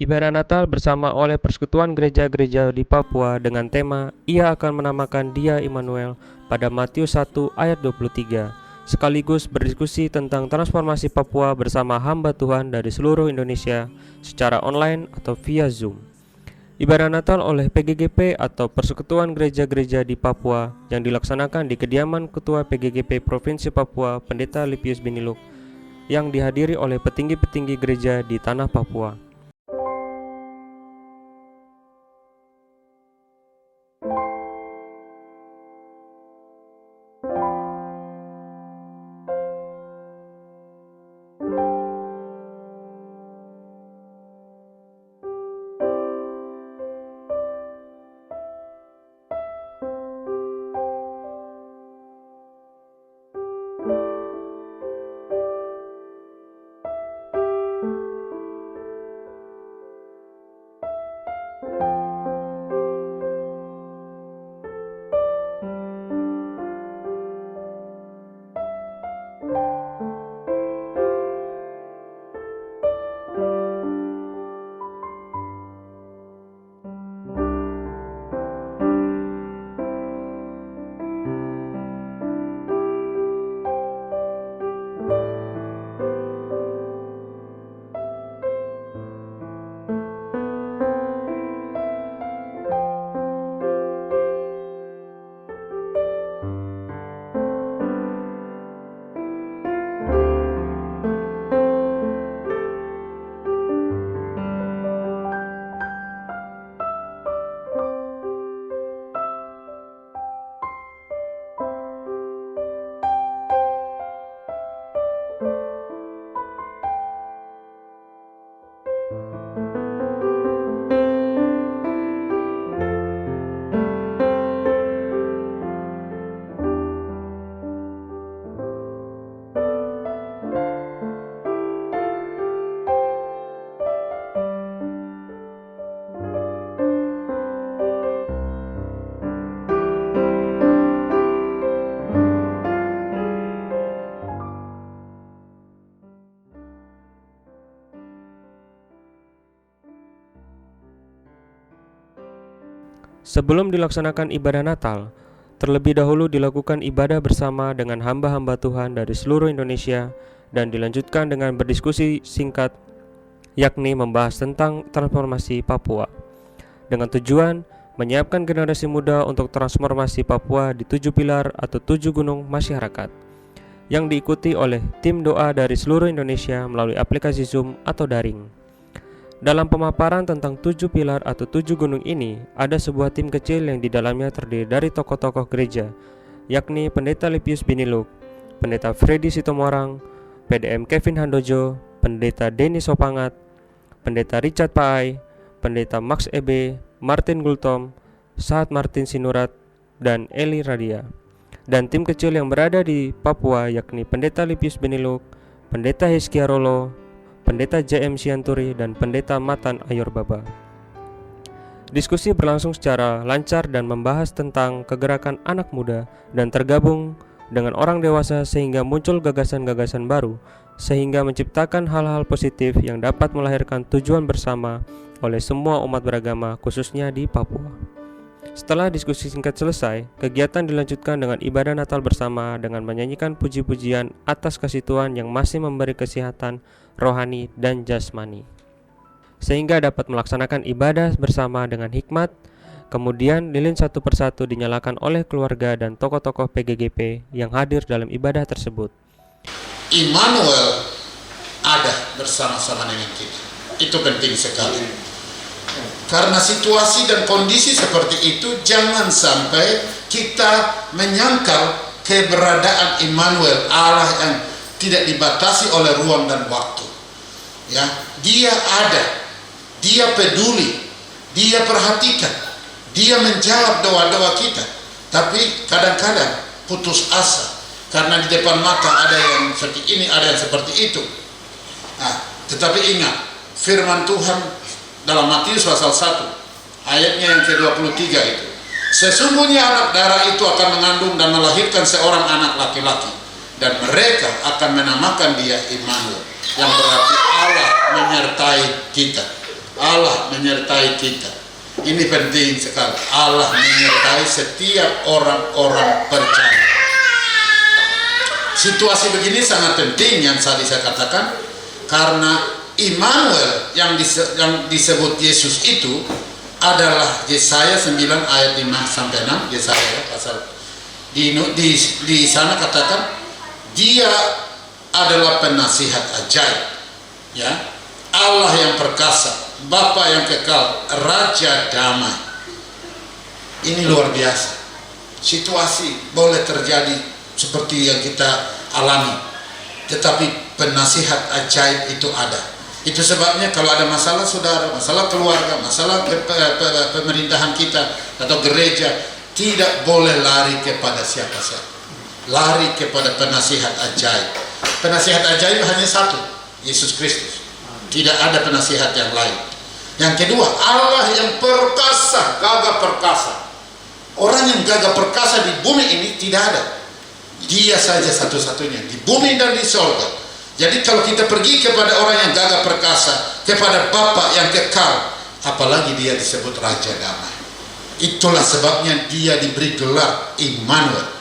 Ibadah Natal bersama oleh Persekutuan Gereja-Gereja di Papua dengan tema Ia akan menamakan Dia Immanuel pada Matius 1 ayat 23, sekaligus berdiskusi tentang transformasi Papua bersama hamba Tuhan dari seluruh Indonesia secara online atau via Zoom. Ibadah Natal oleh PGGP atau Persekutuan Gereja-Gereja di Papua yang dilaksanakan di kediaman Ketua PGGP Provinsi Papua Pendeta Lipius Biniluk yang dihadiri oleh petinggi-petinggi gereja di tanah Papua. Sebelum dilaksanakan ibadah Natal, terlebih dahulu dilakukan ibadah bersama dengan hamba-hamba Tuhan dari seluruh Indonesia dan dilanjutkan dengan berdiskusi singkat, yakni membahas tentang transformasi Papua dengan tujuan menyiapkan generasi muda untuk transformasi Papua di 7 pilar atau 7 gunung masyarakat yang diikuti oleh tim doa dari seluruh Indonesia melalui aplikasi Zoom atau daring. Dalam pemaparan tentang 7 pilar atau 7 gunung ini, ada sebuah tim kecil yang di dalamnya terdiri dari tokoh-tokoh gereja, yakni Pendeta Lipius Biniluk, Pendeta Freddy Sitomorang, PDM Kevin Handojo, Pendeta Denny Sopangat, Pendeta Richard Paai, Pendeta Max Ebe, Martin Gultom, Sahat Martin Sinurat, dan Eli Radia. Dan tim kecil yang berada di Papua yakni Pendeta Lipius Biniluk, Pendeta Hizkia Rolo, Pendeta JM Sianturi, dan Pendeta Matan Ayorbaba. Diskusi berlangsung secara lancar dan membahas tentang kegerakan anak muda dan tergabung dengan orang dewasa sehingga muncul gagasan-gagasan baru, sehingga menciptakan hal-hal positif yang dapat melahirkan tujuan bersama oleh semua umat beragama khususnya di Papua. Setelah diskusi singkat selesai, kegiatan dilanjutkan dengan ibadah Natal bersama dengan menyanyikan puji-pujian atas kasih Tuhan yang masih memberi kesehatan rohani dan jasmani, sehingga dapat melaksanakan ibadah bersama dengan hikmat. Kemudian lilin satu persatu dinyalakan oleh keluarga dan tokoh-tokoh PGGP yang hadir dalam ibadah tersebut. Immanuel ada bersama-sama dengan kita. Itu penting sekali. Karena situasi dan kondisi seperti itu, jangan sampai kita menyangkal keberadaan Immanuel, Allah yang tidak dibatasi oleh ruang dan waktu. Ya, Dia ada, Dia peduli, Dia perhatikan, Dia menjawab doa-doa kita. Tapi kadang-kadang putus asa karena di depan mata ada yang seperti ini, ada yang seperti itu. Tetapi ingat, firman Tuhan dalam Matius pasal 1 ayatnya yang ke-23 itu, sesungguhnya anak darah itu akan mengandung dan melahirkan seorang anak laki-laki, dan mereka akan menamakan dia Immanuel, yang berarti Allah menyertai kita. Allah menyertai kita. Ini penting sekali. Allah menyertai setiap orang-orang percaya. Situasi begini sangat penting yang tadi saya katakan, karena Immanuel yang disebut Yesus itu adalah Yesaya 9 ayat 5 sampai 6. Yesaya pasal di sana katakan dia adalah penasihat ajaib, ya, Allah yang perkasa, Bapa yang kekal, Raja damai. Ini luar biasa. Situasi boleh terjadi seperti yang kita alami, tetapi penasihat ajaib itu ada. Itu sebabnya kalau ada masalah saudara, masalah keluarga, masalah pemerintahan kita atau gereja, tidak boleh lari kepada siapa-siapa, lari kepada penasihat ajaib. Penasihat ajaib hanya satu, Yesus Kristus. Tidak ada penasihat yang lain. Yang kedua, Allah yang perkasa, gagah perkasa. Orang yang gagah perkasa di bumi ini tidak ada. Dia saja satu-satunya di bumi dan di sorga. Jadi kalau kita pergi kepada orang yang gagah perkasa, kepada Bapa yang kekal, apalagi dia disebut Raja Damai. Itulah sebabnya dia diberi gelar Immanuel.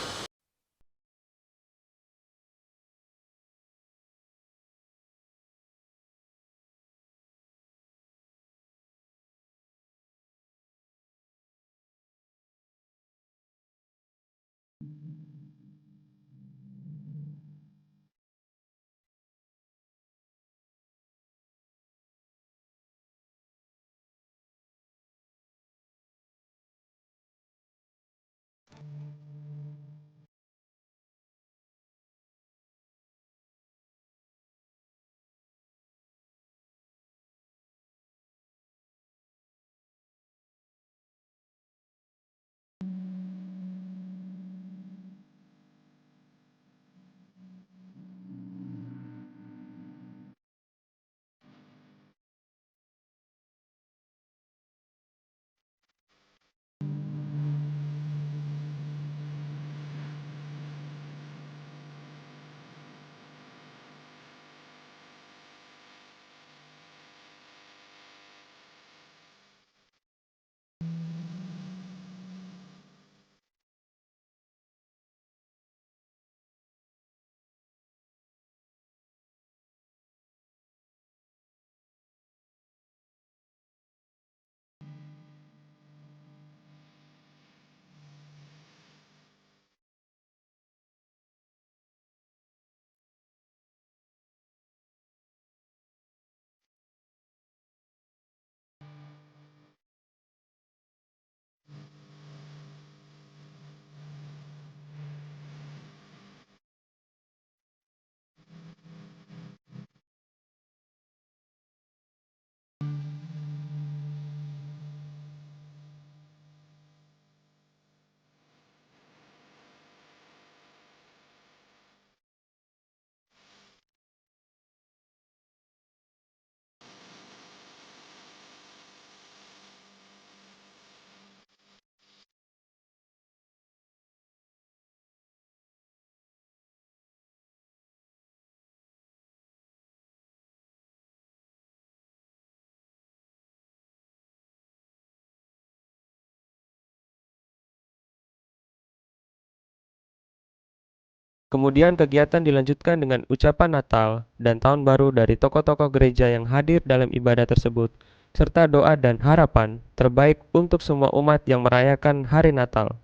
Kemudian kegiatan dilanjutkan dengan ucapan Natal dan Tahun Baru dari tokoh-tokoh gereja yang hadir dalam ibadah tersebut, serta doa dan harapan terbaik untuk semua umat yang merayakan hari Natal.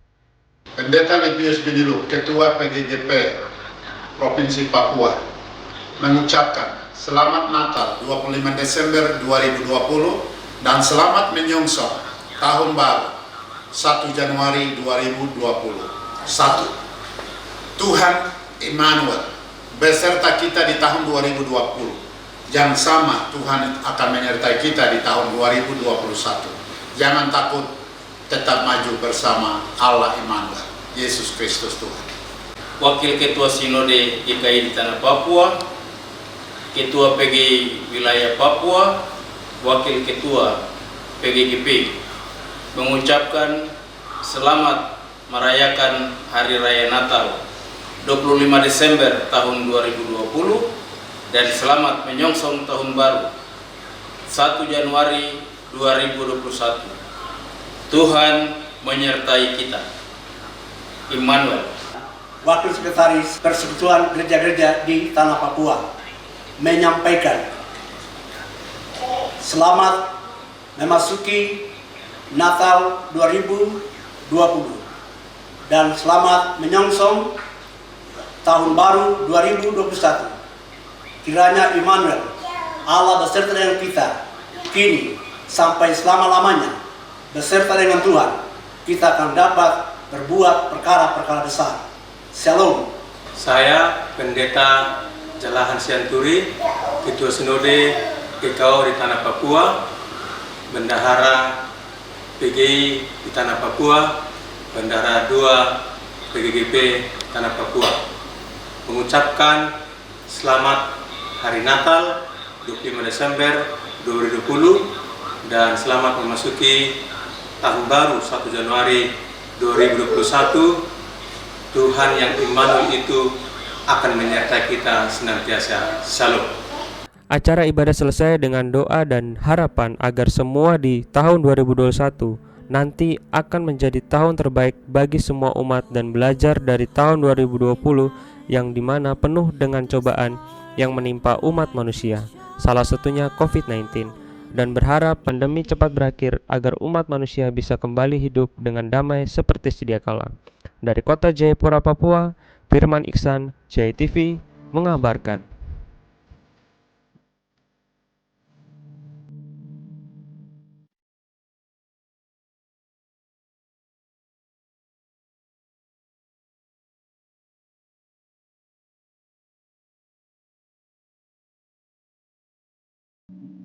Pendeta Livius Binilu, Ketua PGJP Provinsi Papua, mengucapkan Selamat Natal 25 Desember 2020 dan selamat menyongsong Tahun Baru 1 Januari 2021. Tuhan Immanuel beserta kita di tahun 2020. Yang sama Tuhan akan menyertai kita di tahun 2021. Jangan takut, tetap maju bersama Allah Immanuel, Yesus Kristus Tuhan. Wakil Ketua Sinode GKI di Tanah Papua, Ketua PG Wilayah Papua, Wakil Ketua PGGP mengucapkan selamat merayakan Hari Raya Natal 25 Desember tahun 2020 dan selamat menyongsong Tahun Baru 1 Januari 2021. Tuhan menyertai kita. Immanuel. Wakil Sekretaris Persekutuan Gereja-Gereja di Tanah Papua menyampaikan selamat memasuki Natal 2020 dan selamat menyongsong Tahun Baru 2021. Kiranya Immanuel, Allah beserta dengan kita, kini sampai selama-lamanya, beserta dengan Tuhan, kita akan dapat berbuat perkara-perkara besar. Shalom. Saya Pendeta Jalahan Sianturi, Ketua Sinode GKO di Tanah Papua, Bendahara PGI di Tanah Papua, Bendahara 2 PGGP Tanah Papua, mengucapkan selamat Hari Natal 25 Desember 2020 dan selamat memasuki Tahun Baru 1 Januari 2021. Tuhan yang Immanuel itu akan menyertai kita senantiasa. Shalom. Acara ibadah selesai dengan doa dan harapan agar semua di tahun 2021 nanti akan menjadi tahun terbaik bagi semua umat dan belajar dari tahun 2020 yang dimana penuh dengan cobaan yang menimpa umat manusia, salah satunya COVID-19, dan berharap pandemi cepat berakhir agar umat manusia bisa kembali hidup dengan damai seperti sedia kala. Dari kota Jayapura, Papua, Firman Iksan, JTV mengabarkan.